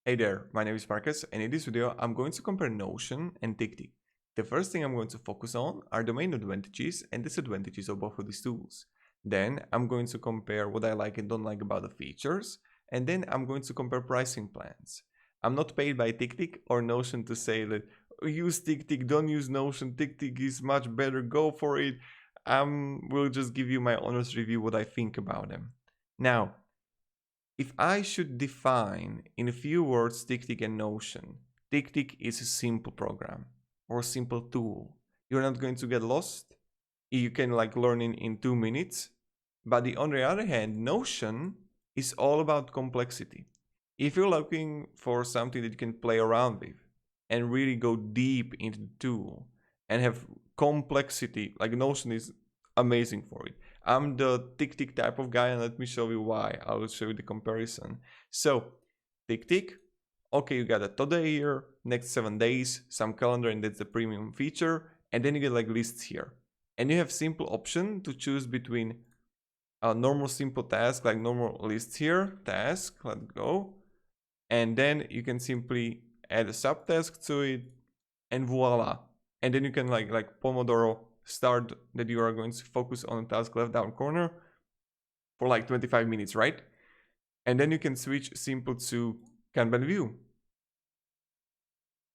Hey there, my name is Marcus, and in this video I'm going to compare Notion and TickTick. The first thing I'm going to focus on are the main advantages and disadvantages of both of these tools. Then I'm going to compare what I like and don't like about the features, and then I'm going to compare pricing plans. I'm not paid by TickTick or Notion to say that use TickTick, don't use Notion, TickTick is much better, go for it. Will just give you my honest review what I think about them. Now, if I should define in a few words TickTick and Notion, TickTick is a simple program or a simple tool. You're not going to get lost. You can learn in 2 minutes. But on the other hand, Notion is all about complexity. If you're looking for something that you can play around with and really go deep into the tool and have complexity, like Notion is amazing for it. I'm the TickTick type of guy, and let me show you why. I will show you the comparison. So TickTick, okay, you got a today here, next 7 days, some calendar, and that's the premium feature, and then you get lists here, and you have simple option to choose between a normal simple task, like normal lists here, task, let's go, and then you can simply add a subtask to it, and voila. And then you can like Pomodoro start that you are going to focus on a task left down corner for 25 minutes, right? And then you can switch simple to Kanban view.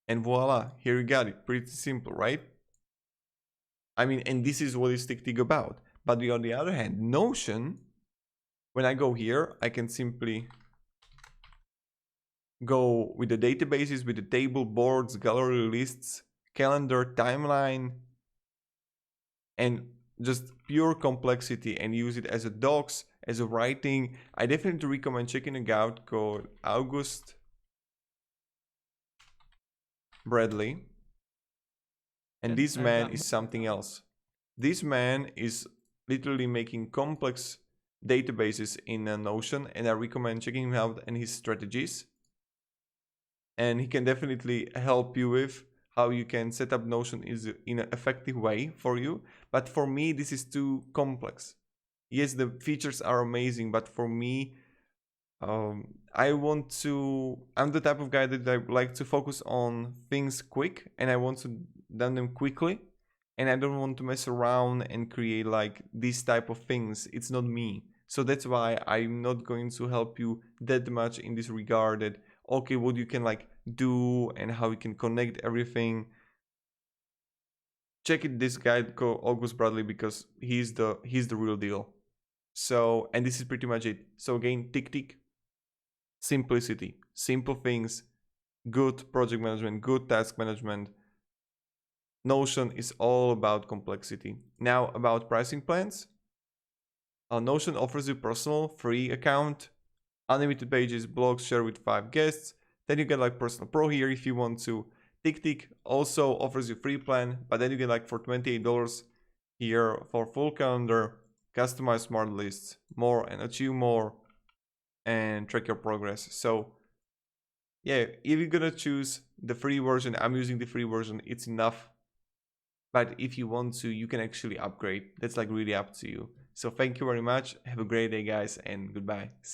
And voila, here you got it. Pretty simple, right? I mean, and this is what is TickTick about. But on the other hand, Notion, when I go here, I can simply go with the databases, with the table, boards, gallery, lists, calendar, timeline, and just pure complexity, and use it as a docs, as a writing. I definitely recommend checking it out, called August Bradley. And this man is something else. This man is literally making complex databases in Notion, and I recommend checking him out and his strategies. And he can definitely help you with how you can set up Notion in an effective way for you. But for me, this is too complex. Yes, the features are amazing, but for me, I'm the type of guy that I like to focus on things quick, and I want to done them quickly, and I don't want to mess around and create these type of things. It's not me. So that's why I'm not going to help you that much in this regard, that okay, what you can do and how you can connect everything. Check it, this guy called August Bradley, because he's the real deal. So, and this is pretty much it. So again, TickTick, simplicity, simple things, good project management, good task management. Notion is all about complexity. Now about pricing plans. Notion offers you personal free account, unlimited pages, blogs, share with 5 guests. Then you get personal pro here if you want to. TickTick also offers you free plan, but then you get for $28 here for full calendar, customize smart lists, more and achieve more, and track your progress. So yeah, if you're gonna choose the free version, I'm using the free version, it's enough. But if you want to, you can actually upgrade. That's really up to you. So thank you very much. Have a great day, guys, and goodbye.